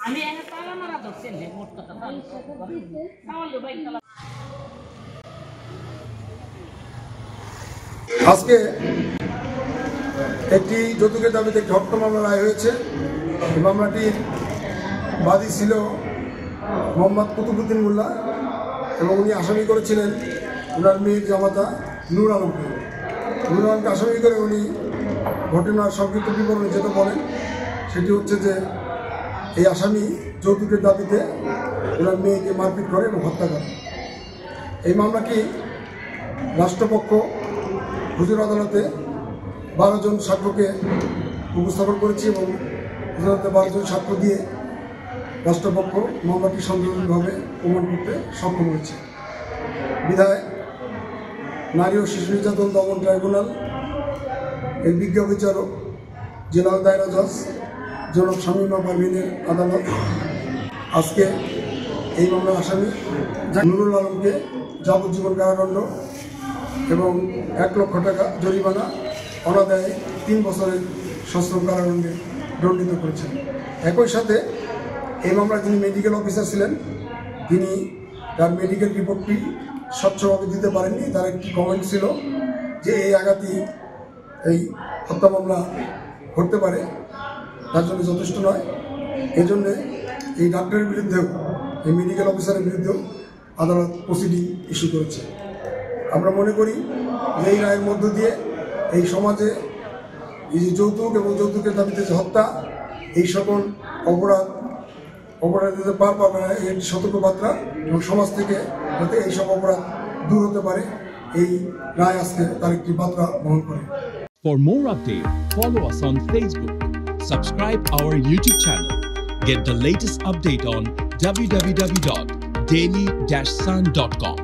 আজকে একটি যৌতুকের দাবিতে একটি হত্যা মামলা রায় হয়েছে। এই মামলাটির বাদী ছিল মোহাম্মদ কুতুবুদ্দিন মোল্লা এবং উনি আসামি করেছিলেন ওনার মেয়ের জামাতা নূর আলমকে। নূর আলমকে আসামি করে উনি ঘটনার সংক্ষিপ্ত বিবরণে যেটা বলেন সেটি হচ্ছে যে এই আসামি যৌতুকের দাবিতে ওনার মেয়েকে মারপিট করে এবং হত্যা করে। এই মামলাটি রাষ্ট্রপক্ষ হুজুর আদালতে 12 জন সাক্ষ্যকে উপস্থাপন করেছে এবং হুজুর আদালতে 12 জন সাক্ষ্য দিয়ে রাষ্ট্রপক্ষ মামলাটি সন্দেহজনকভাবে প্রমাণ করতে সক্ষম হয়েছে। বিধায় নারী ও শিশু নির্যাতন দমন ট্রাইব্যুনাল এর বিজ্ঞ বিচারক জেলা দায়রা জজ জনাব শামীমা পারভীনের আদালত আজকে এই মামলার আসামি নুরুল আলমকে যাবজ্জীবন কারাদণ্ড এবং 1 লক্ষ টাকা জরিমানা অনাদায়ে 3 বছরের সশ্রম কারাদণ্ডে দণ্ডিত করেছেন। একই সাথে এই মামলায় যিনি মেডিকেল অফিসার ছিলেন তিনি তার মেডিকেল রিপোর্টটি স্বচ্ছভাবে দিতে পারেননি। তার একটি কমেন্ট ছিল যে এই আঘাতই এই হত্যা মামলা ঘটতে পারে, তার জন্য যথেষ্ট নয়। এই জন্যে এই ডাক্তারের বিরুদ্ধেও এই মেডিকেল অফিসারের বিরুদ্ধেও আদালত প্রসিডিং ইস্যু করেছে। আমরা মনে করি যে এই রায়ের মধ্য দিয়ে এই সমাজে এই যে যৌতুক এবং যৌতুকের দাবিতে যে হত্যা, এই সকল অপরাধীতে পার পাবে না এই সতর্কবার্তা এবং সমাজ থেকে যাতে এইসব অপরাধ দূর হতে পারে এই রায় আজকে তার একটি বার্তা বহন করে। For more updates, follow us on Facebook, subscribe our YouTube channel, get the latest update on www.daily-sun.com.